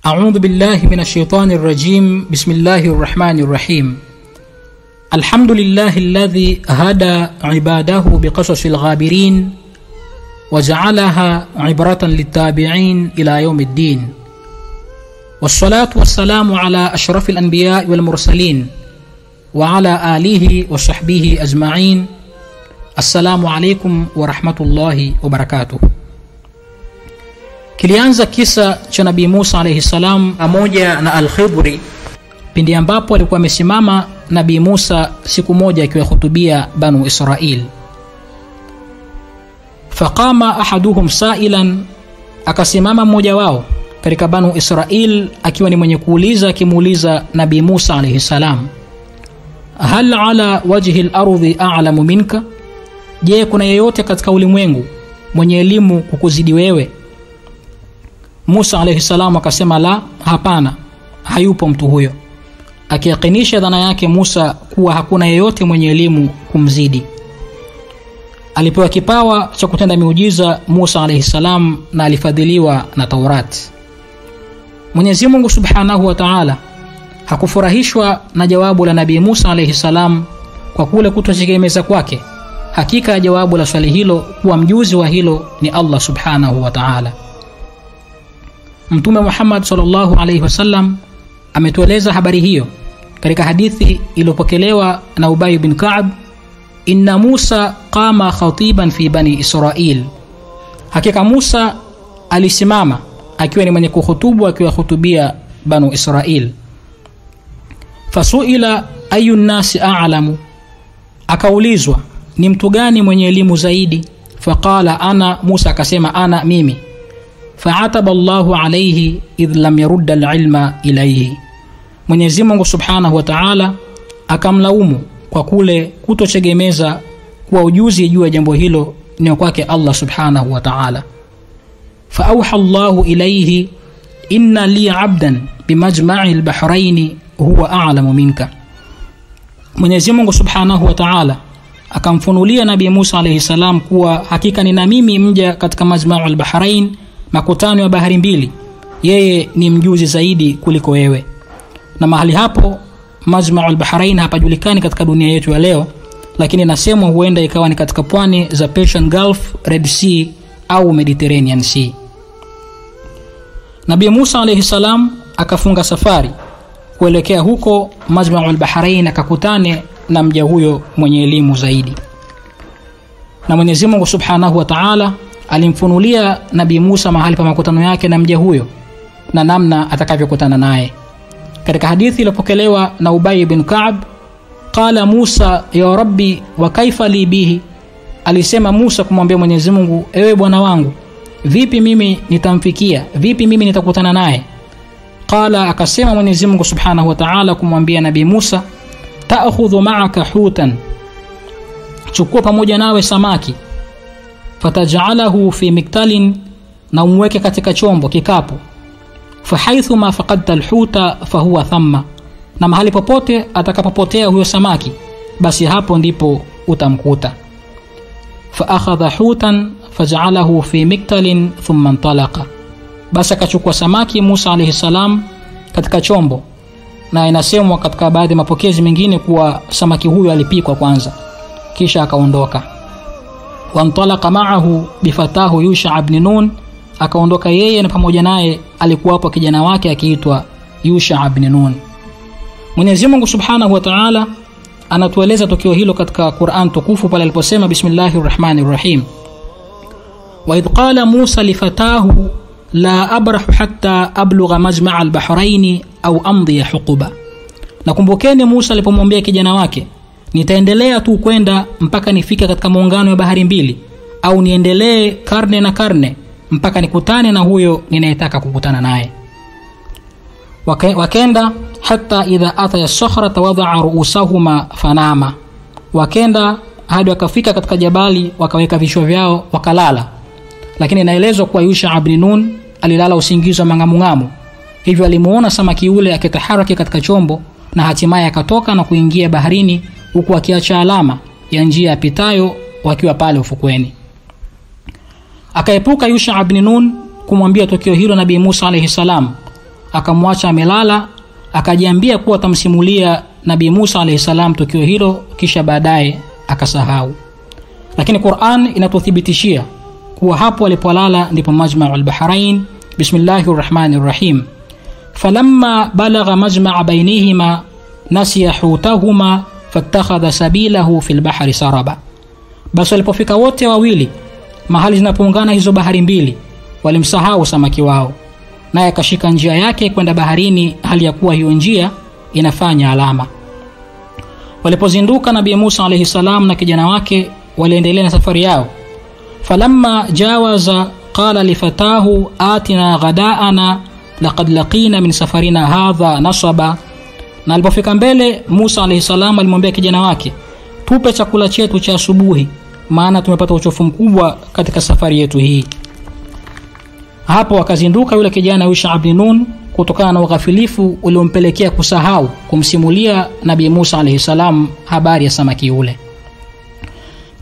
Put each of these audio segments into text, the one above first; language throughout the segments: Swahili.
أعوذ بالله من الشيطان الرجيم. بسم الله الرحمن الرحيم. الحمد لله الذي هدى عباده بقصص الغابرين وجعلها عبرة للتابعين إلى يوم الدين، والصلاة والسلام على أشرف الأنبياء والمرسلين وعلى آله وصحبه أجمعين. السلام عليكم ورحمة الله وبركاته. Kilianza kisa cha Nabii Musa alayhi salam pamoja na Al-Khidri pindi ambapo alikuwa amesimama Nabii Musa siku moja akiwahutubia Banu Israil. Faqama ahaduhum sa'ilan, akasimama mmoja wao katika Banu Israil akiwa ni mwenye kuuliza, akimuuliza Nabii Musa alayhi salam, hal ala wajhi al-ardhi a'lamu minka, je, kuna yeyote katika ulimwengu mwenye elimu kukuzidi wewe? Musa alayhi salam akasema la, hapana, hayupo mtu huyo, akiyakinisha dhana yake Musa kuwa hakuna yeyote mwenye elimu kumzidi. Alipewa kipawa cha kutenda miujiza Musa alayhi salam na alifadhiliwa na Taurat. Mwenyezi Mungu Subhanahu wa Ta'ala hakufurahishwa na jawabu la Nabii Musa alayhi salam kwa kule kutotegemeza kwake. Hakika ya jawabu la swali hilo kuwa mjuzi wa hilo ni Allah Subhanahu wa Ta'ala. Mtume Muhammad sallallahu alayhi wasallam ametueleza habari hiyo katika hadithi iliyopokelewa na Ubay bin Ka'b, inna Musa qama khatiban fi bani Israil, hakika Musa alisimama akiwa ni mwenye kuhutubu, akiwahutubia Banu Israil. Fasuila ayun nasi a'lamu, akaulizwa ni mtu gani mwenye elimu zaidi? Faqala ana, Musa akasema ana, mimi. Fa'ataba Allahu alayhi idh lam yarudda al-ilma ilayhi, Mwenyezi Mungu Subhanahu wa Ta'ala akamlaumu kwa kule kutotegemeza kwa ujuzi juu ya jambo hilo ni kwake Allah Subhanahu wa Ta'ala. Fa'awha Allahu ilayhi inna li 'abdan bimajma'i al-bahrayn huwa a'lamu minka, Mwenyezi Mungu Subhanahu wa Ta'ala akamfunulia Nabii Musa alayhi salam kuwa hakika nina mimi mja katika majma'u al-bahrain, makutano ya bahari mbili, yeye ni mjuzi zaidi kuliko wewe. Na mahali hapo majma'u al-bahrain hapajulikani katika dunia yetu ya leo, lakini nasemwa huenda ikawa ni katika pwani za Persian Gulf, Red Sea au Mediterranean Sea. Nabii Musa alayhi salam akafunga safari kuelekea huko majma'u al-bahrain, akakutane na mja huyo mwenye elimu zaidi. Na Mwenyezi Mungu Subhanahu wa Ta'ala alimfunulia Nabii Musa mahali pa makutano yake na mja huyo na namna atakavyokutana naye. Katika hadithi iliyopokelewa na Ubay bin Ka'b, qala Musa ya Rabbi wa kaifa li bihi, alisema Musa kumwambia Mwenyezi Mungu, ewe Bwana wangu, vipi mimi nitamfikia, vipi mimi nitakutana naye? Qala, akasema Mwenyezi Mungu Subhanahu wa Ta'ala kumwambia Nabii Musa, ta'khudhu ma'aka hutan, chukua pamoja nawe samaki, fataj'alahu fi miktalin, na umweke katika chombo kikapu, fahaithu ma faqadta alhuta fahuwa thamma, na mahali popote atakapopotea huyo samaki basi hapo ndipo utamkuta. Fa akhadha hutan faj'alahu fi miktalin thumma intalaqa, basi akachukua samaki Musa alayhi salam katika chombo, na inasemwa katika baadhi ya mapokezi mengine kuwa samaki huyo alipikwa kwanza kisha akaondoka. Wa intalaqa ma'ahu bifatahu Yusha ibn Nun, akaondoka yeye na pamoja naye alikuwa hapo kijana wake akiitwa Yusha ibn Nun. Mwenyezi Mungu Subhanahu wa Ta'ala anatueleza tukio hilo katika Qur'an tukufu pale aliposema bismillahir rahmanir rahim, wa idh qala Musa lifatahu la abrahu hatta ablugha majma'a al-bahrayn au amdi huquba, nakumbukeni Musa alipomwambia kijana wake, nitaendelea tu kwenda mpaka nifike katika muungano wa bahari mbili, au niendelee karne na karne mpaka nikutane na huyo ninayetaka kukutana naye. Wakenda hatta idha ata as-sakhra tawadha'a ru'usahuma fanama, wakenda hadi wakafika katika jabali, wakaweka vichwa vyao wakalala. Lakini inaelezwa kuwa Yusha ibn Nun alilala usingizi wa mangamungamu, hivyo alimuona samaki yule akitaharaki katika chombo, na hatimaye akatoka na kuingia baharini, huku akiacha alama ya njia yapitayo wakiwa pale ufukweni. Akaepuka Yusha ibn Nun kumwambia tukio hilo Nabii Musa alayhi salam, akamwacha amelala, akajiambia kuwa tamsimulia Nabii Musa alayhi salam tukio hilo, kisha baadaye akasahau. Lakini Qur'an inatuthibitishia kuwa hapo alipolala ndipo Majma'ul Bahrain. Bismillahir Rahmanir Rahim. Falamma balagha majma'a bainihima nasiya hutahuma fattakhadha sabilahu fil bahri saraba. Basi walipofika wote wawili mahali zinapoungana hizo bahari mbili, walimsahau samaki wao, naye akashika njia yake kwenda baharini, hali ya kuwa hiyo njia inafanya alama. Walipozinduka Nabii Musa alayhi salam na kijana wake, waliendelea na safari yao. Falamma jawaza qala lifatahu atina ghadaana laqad laqina min safarina hadha nasaba. Na alipofika mbele, Musa alayhi salam alimwambia kijana wake, tupe chakula chetu cha asubuhi, maana tumepata uchovu mkubwa katika safari yetu hii. Hapo akazinduka yule kijana Yusha ibn Nun kutokana na ughafilifu uliompelekea kusahau kumsimulia Nabii Musa alayhi salam habari ya samaki yule.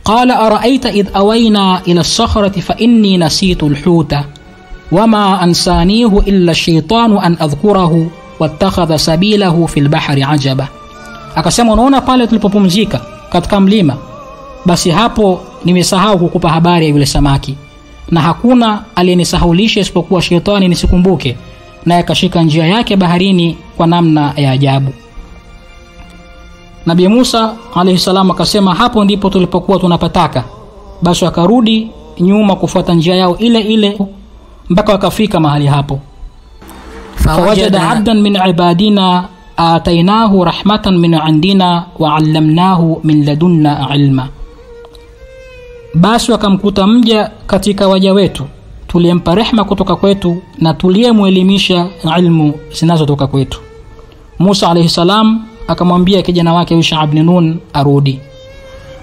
Qala ara'aita idh awayna ila as-sakhrati fa inni nasitu al-huta wama ansanihu illa ash-shaytanu an adhkurahu wattakhadha sabilahu fil bahri ajaba. Akasema, unaona pale tulipopumzika katika mlima, basi hapo nimesahau kukupa habari ya yule samaki, na hakuna aliyenisahaulisha isipokuwa shetani nisikumbuke, na akashika njia yake baharini kwa namna ya ajabu. Nabii Musa alayhi salam akasema, hapo ndipo tulipokuwa tunapataka. Basi akarudi nyuma kufuata njia yao ile ile mpaka wakafika mahali hapo. Fawajada 'abdan min 'ibadina atainahu rahmatan min 'indina wa 'allamnahu min ladunna 'ilma. Basi wakamkuta mja katika waja wetu, tuliyempa rehema kutoka kwetu na tuliyemuelimisha ilmu zinazotoka kwetu. Musa alayhi salam akamwambia kijana wake Yusha ibn Nun arudi.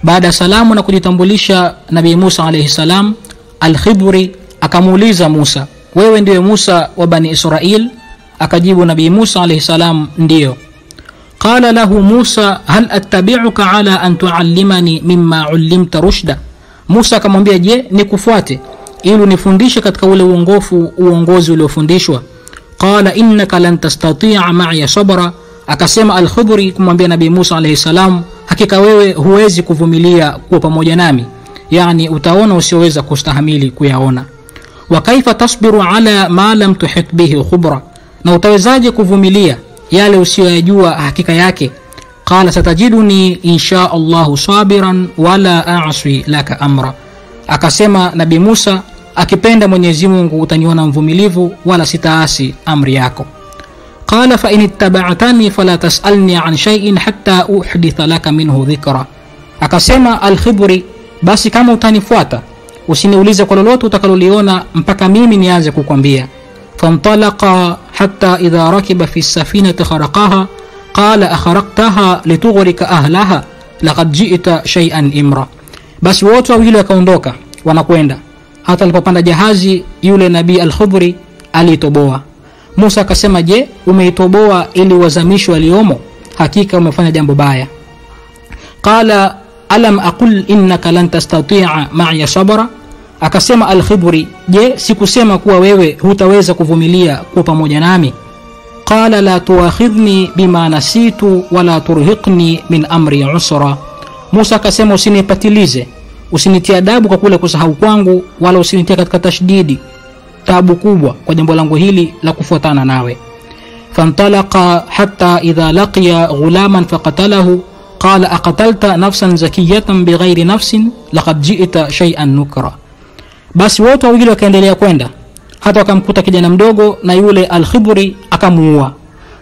Baada ya salamu na kujitambulisha Nabii Musa alayhi salam, Al-Khidri akamuuliza Musa, wewe ndiye Musa wa Bani Israil? Akajibu Nabii Musa alayhi salam, ndiyo. Qala lahu Musa, hal attabi'uka ala an tu'allimani mimma 'allimta rushda. Musa akamwambia, je, nikufuate ili unifundishe katika ule uongozi uliofundishwa? Qala innaka lan tastati'a ma'iya sabra. Akasema Al-Khidri kumwambia Nabii Musa alayhi salam, hakika wewe huwezi kuvumilia kuwa pamoja nami, yani utaona usioweza kustahamili kuyaona. Wa kaifa tasbiru ala ma lam tuhit bihi khubra, na utawezaje kuvumilia yale usiyojua hakika yake? Qala satajiduni insha Allah sabiran wala a'si laka amra. Akasema Nabii Musa, akipenda Mwenyezi Mungu utaniona mvumilivu wala sitaasi amri yako. Qala fa in ittaba'tani fala tas'alni an shay'in hatta uhditha laka minhu dhikra. Akasema Al-Khidri, basi kama utanifuata usiniulize kwa lolote utakaloliona mpaka mimi nianze kukwambia. Fantalaqa hatta idha rakiba fi as-safinati kharaqaha qala akharaqtaha litughrika ahlaha laqad ji'ta shay'an imra. Basi wote wawili wakaondoka wanakwenda. Hata alipopanda jahazi, yule Nabii Al-Khidri alitoboa. Musa akasema, je, umeitoboa ili wazamishwe waliomo? Hakika umefanya jambo baya. Qala alam aqul innaka lan tastati'a ma'iya sabra. Akasema Al-Khidri, je, sikusema kuwa wewe hutaweza kuvumilia kuwa pamoja nami? Qala la tuakhidhni bima nasitu wala turhiqni min amri usra. Musa akasema, usinipatilize, usinitie adabu kwa kule kusahau kwangu, wala usinitie katika tashdidi, taabu kubwa kwa jambo langu hili la kufuatana nawe. Fantalaqa hatta idha laqiya ghulaman faqatalahu qala aqatalta nafsan zakiyatan bighairi nafsin laqad ji'ta shay'an nukra. Basi wote wawili wakaendelea kwenda hata wakamkuta kijana mdogo, na yule Al-Khidri akamuua.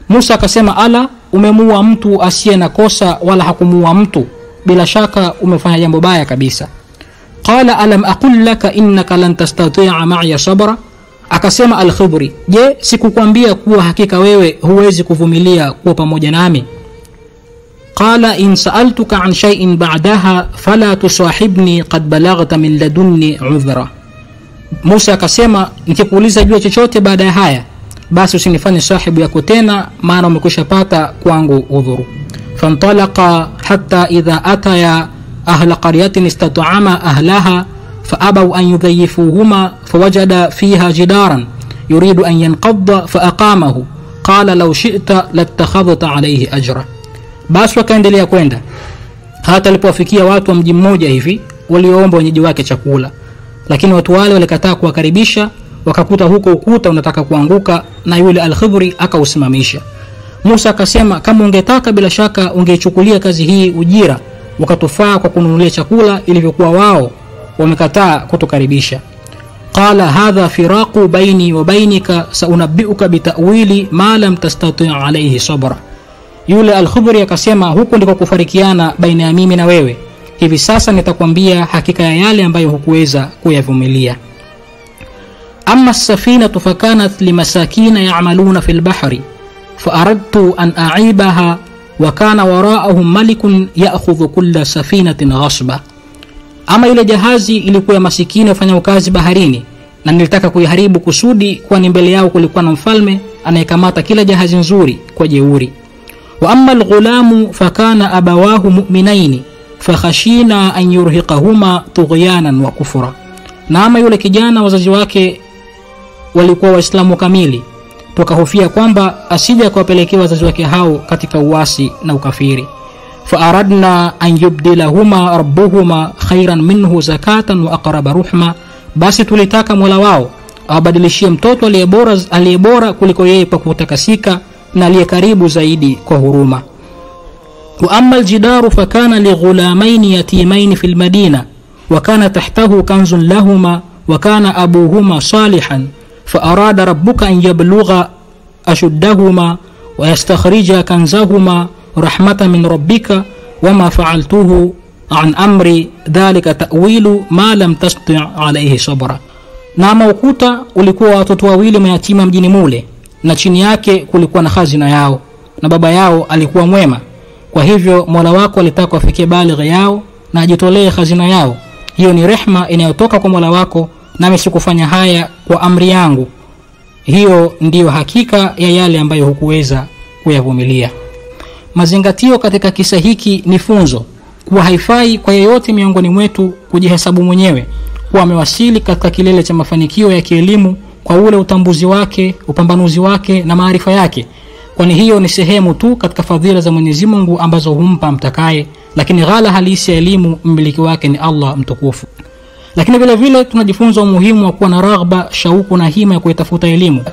Musa akasema, ala, umemuua mtu asiye na kosa wala hakumuua mtu, bila shaka umefanya jambo baya kabisa. Qala alam aqul laka innaka lan tastati'a ma'iya sabra. Akasema Al-Khidri, je, sikukwambia kuwa hakika wewe huwezi kuvumilia kuwa pamoja nami? Qala in sa'altuka an shay'in ba'daha fala tusahibni qad balaghta min ladunni 'udhra. Musa akasema, nikikuuliza juu chochote baada ya haya, basi usinifanye sahibu yako tena, maana umekushapata kwangu udhuru. Fantalaqa hatta idha ataya ahla qaryatin istat'ama ahlaha faabaw an yudayyifuhuma fawajada fiha jidaran yuridu an yanqadda faaqamahu qala law shi'ta latakhadhta alayhi ajra. Basi wakaendelea kwenda hata alipofikia watu wa mji mmoja hivi walioomba wenyeji wake chakula, lakini watu wale walikataa kuwakaribisha. Wakakuta huko ukuta unataka kuanguka na yule Al-Khidri akausimamisha. Musa akasema, kama ungetaka bila shaka ungechukulia kazi hii ujira wakatufaa kwa kununulia chakula, ilivyokuwa wao wamekataa kutukaribisha. Qala hadha firaqu baini wa bainika saunabbiuka bitawili ma lam tastati' alayhi sabra. Yule Al-Khidri akasema, huko ndiko kufarikiana baina ya mimi na wewe, hivi sasa nitakwambia hakika ya yale ambayo hukuweza kuyavumilia. Amma as-safinatu fakanat limasakina ya'maluna fil bahri faaradtu an a'ibaha wa kana wara'ahum malikun ya'khudhu kulla safinatin ghasba. Ama ile jahazi ilikuwa ya masikini wafanya kazi baharini, na nilitaka kuiharibu kusudi, kwani mbele yao kulikuwa na mfalme anayekamata kila jahazi nzuri kwa jeuri. Wa amma al-ghulamu fakana abawahu mu'minaini fakhashina an yurhiqahuma tughyanan wa kufra. Na ama yule kijana wazazi wake walikuwa waislamu kamili, tukahofia kwamba asije kuwapelekea wazazi wake hao katika uasi na ukafiri. Faaradna an yubdilahuma rabbuhuma khairan minhu zakatan wa aqraba ruhma. Basi tulitaka Mola wao awabadilishie mtoto aliyebora kuliko yeye kwa kutakasika na aliye karibu zaidi kwa huruma. Wa amma aljidaru fakana lighulamain yatimain fil madina wa kana tahtahu kanzun lahumā wa kana abuhuma salihan فأراد ربك أن يبلغ أشدهما ويستخرج كنزهما رحمة من ربك وما فعلته عن أمر ذلك تأويل ما لم تستطع عليه صبرا. Na ukuta ulikuwa watoto wawili mayatima mjini mule, na chini yake kulikuwa na hazina yao, na baba yao alikuwa mwema. Kwa hivyo Mola wako alitaka wafikie baligha yao na ajitolee hazina yao. Hiyo ni rehma inayotoka kwa Mola wako, nami sikufanya haya kwa amri yangu. Hiyo ndiyo hakika ya yale ambayo hukuweza kuyavumilia. Mazingatio katika kisa hiki ni funzo kuwa haifai kwa yeyote miongoni mwetu kujihesabu mwenyewe kuwa amewasili katika kilele cha mafanikio ya kielimu kwa ule utambuzi wake, upambanuzi wake na maarifa yake, kwani hiyo ni sehemu tu katika fadhila za Mwenyezi Mungu ambazo humpa mtakaye, lakini ghala halisi ya elimu mmiliki wake ni Allah mtukufu. Lakini vile vile tunajifunza umuhimu wa kuwa na raghba, shauku na hima ya kuitafuta elimu,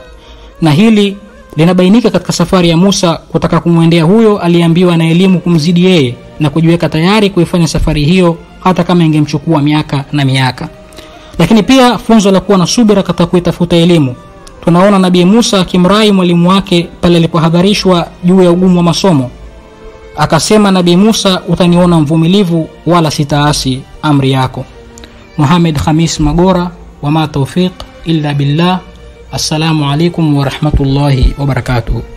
na hili linabainika katika safari ya Musa kutaka kumwendea huyo aliambiwa na elimu kumzidi yeye, na kujiweka tayari kuifanya safari hiyo hata kama ingemchukua miaka na miaka. Lakini pia funzo la kuwa na subira katika kuitafuta elimu. Tunaona Nabii Musa akimrai mwalimu wake pale alipohadharishwa juu ya ugumu wa masomo. Akasema Nabii Musa, utaniona mvumilivu wala sitaasi amri yako. Muhammad Khamis Magora, wa ma tawfiq illa billah. Assalamu alaikum wa rahmatullahi wa barakatuh.